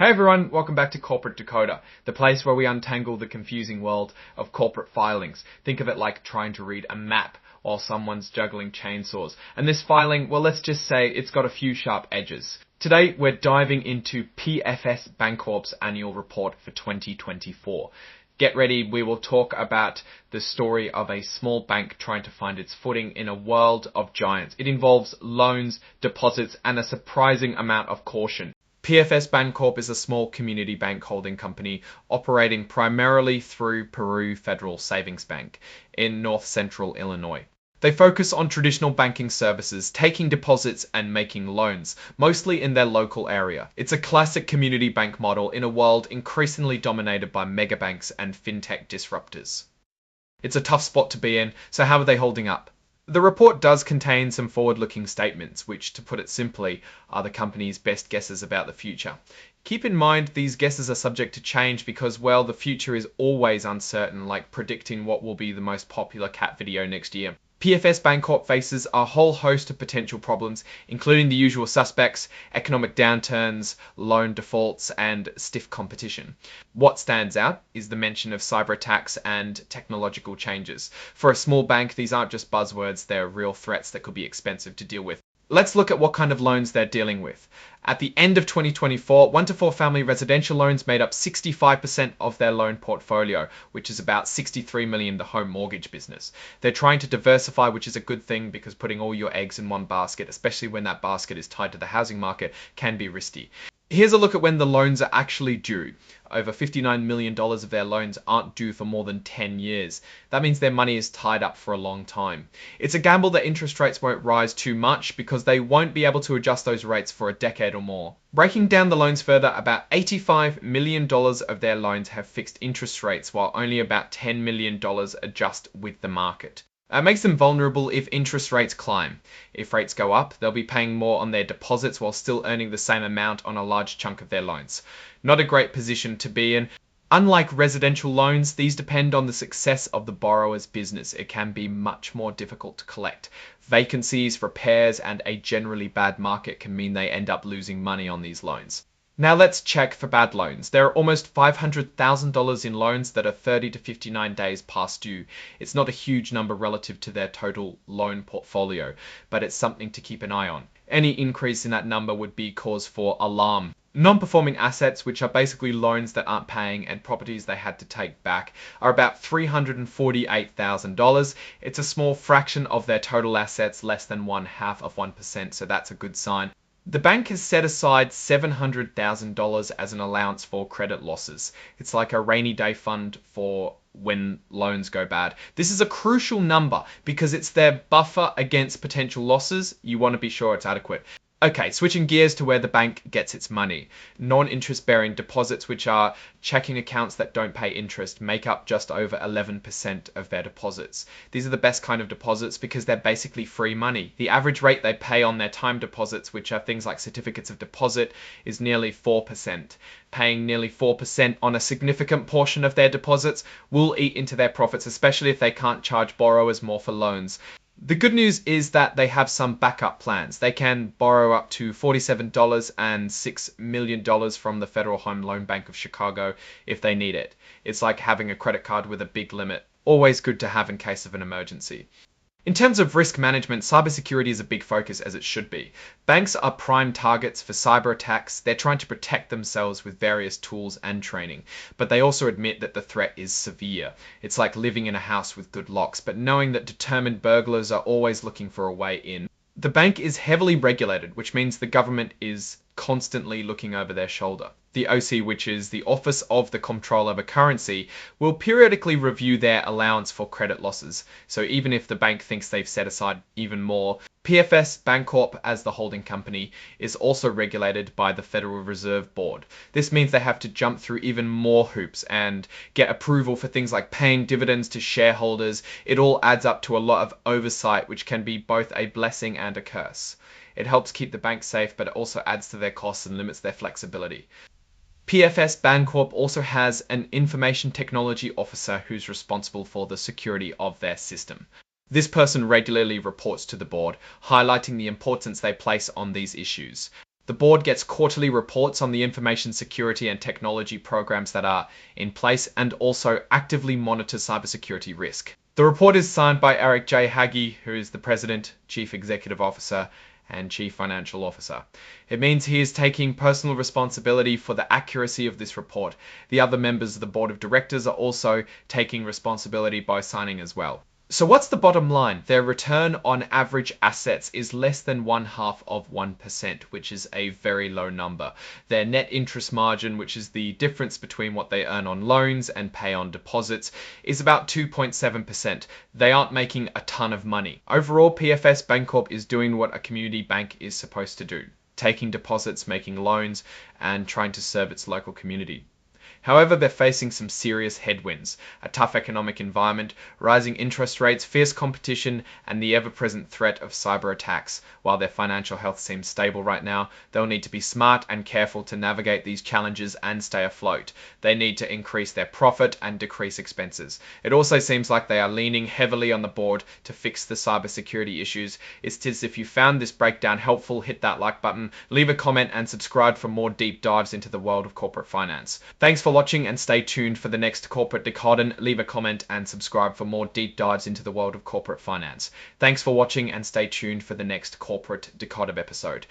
Hey everyone, welcome back to Corporate Decoder, the place where we untangle the confusing world of corporate filings. Think of it like trying to read a map while someone's juggling chainsaws. And this filing, well, let's just say it's got a few sharp edges. Today, we're diving into PFS Bancorp's annual report for 2024. Get ready, we will talk about the story of a small bank trying to find its footing in a world of giants. It involves loans, deposits, and a surprising amount of caution. PFS Bancorp is a small community bank holding company operating primarily through Peru Federal Savings Bank in north central Illinois. They focus on traditional banking services, taking deposits and making loans, mostly in their local area. It's a classic community bank model in a world increasingly dominated by megabanks and fintech disruptors. It's a tough spot to be in, so how are they holding up? The report does contain some forward-looking statements, which, to put it simply, are the company's best guesses about the future. Keep in mind these guesses are subject to change because, well, the future is always uncertain, like predicting what will be the most popular cat video next year. PFS Bancorp faces a whole host of potential problems, including the usual suspects, economic downturns, loan defaults, and stiff competition. What stands out is the mention of cyber attacks and technological changes. For a small bank, these aren't just buzzwords, they're real threats that could be expensive to deal with. Let's look at what kind of loans they're dealing with. At the end of 2024, 1 to 4 family residential loans made up 65% of their loan portfolio, which is about $63 million, the home mortgage business. They're trying to diversify, which is a good thing because putting all your eggs in one basket, especially when that basket is tied to the housing market, can be risky. Here's a look at when the loans are actually due. Over $59 million of their loans aren't due for more than 10 years. That means their money is tied up for a long time. It's a gamble that interest rates won't rise too much because they won't be able to adjust those rates for a decade or more. Breaking down the loans further, about $85 million of their loans have fixed interest rates, while only about $10 million adjust with the market. It makes them vulnerable if interest rates climb. If rates go up, they'll be paying more on their deposits while still earning the same amount on a large chunk of their loans. Not a great position to be in. Unlike residential loans, these depend on the success of the borrower's business. It can be much more difficult to collect. Vacancies, repairs, and a generally bad market can mean they end up losing money on these loans. Now let's check for bad loans. There are almost $500,000 in loans that are 30 to 59 days past due. It's not a huge number relative to their total loan portfolio, but it's something to keep an eye on. Any increase in that number would be cause for alarm. Non-performing assets, which are basically loans that aren't paying and properties they had to take back, are about $348,000. It's a small fraction of their total assets, less than 0.5%, so that's a good sign. The bank has set aside $700,000 as an allowance for credit losses. It's like a rainy day fund for when loans go bad. This is a crucial number because it's their buffer against potential losses. You want to be sure it's adequate. Okay, switching gears to where the bank gets its money. Non-interest bearing deposits, which are checking accounts that don't pay interest, make up just over 11% of their deposits. These are the best kind of deposits because they're basically free money. The average rate they pay on their time deposits, which are things like certificates of deposit, is nearly 4%. Paying nearly 4% on a significant portion of their deposits will eat into their profits, especially if they can't charge borrowers more for loans. The good news is that they have some backup plans. They can borrow up to $47 and $6 million from the Federal Home Loan Bank of Chicago if they need it. It's like having a credit card with a big limit. Always good to have in case of an emergency. In terms of risk management, cybersecurity is a big focus, as it should be. Banks are prime targets for cyber attacks. They're trying to protect themselves with various tools and training, but they also admit that the threat is severe. It's like living in a house with good locks, but knowing that determined burglars are always looking for a way in. The bank is heavily regulated, which means the government is constantly looking over their shoulder. The OC, which is the Office of the Comptroller of a Currency, will periodically review their allowance for credit losses. So even if the bank thinks they've set aside even more, PFS Bancorp, as the holding company, is also regulated by the Federal Reserve Board. This means they have to jump through even more hoops and get approval for things like paying dividends to shareholders. It all adds up to a lot of oversight, which can be both a blessing and a curse. It helps keep the bank safe, but it also adds to their costs and limits their flexibility. PFS Bancorp also has an information technology officer who's responsible for the security of their system. This person regularly reports to the board, highlighting the importance they place on these issues. The board gets quarterly reports on the information security and technology programs that are in place and also actively monitors cybersecurity risk. The report is signed by Eric J. Haggie, who is the President, Chief Executive Officer, and Chief Financial Officer. It means he is taking personal responsibility for the accuracy of this report. The other members of the board of directors are also taking responsibility by signing as well. So what's the bottom line? Their return on average assets is less than 0.5%, which is a very low number. Their net interest margin, which is the difference between what they earn on loans and pay on deposits, is about 2.7%. They aren't making a ton of money. Overall, PFS Bancorp is doing what a community bank is supposed to do, taking deposits, making loans, and trying to serve its local community. However, they're facing some serious headwinds: a tough economic environment, rising interest rates, fierce competition, and the ever-present threat of cyber attacks. While their financial health seems stable right now, they'll need to be smart and careful to navigate these challenges and stay afloat. They need to increase their profit and decrease expenses. It also seems like they are leaning heavily on the board to fix the cybersecurity issues. If you found this breakdown helpful, hit that like button, leave a comment, and subscribe for more deep dives into the world of corporate finance. Thanks for watching, and stay tuned for the next Corporate Decoded. Leave a comment and subscribe for more deep dives into the world of corporate finance. Thanks for watching, and stay tuned for the next Corporate Decoded episode.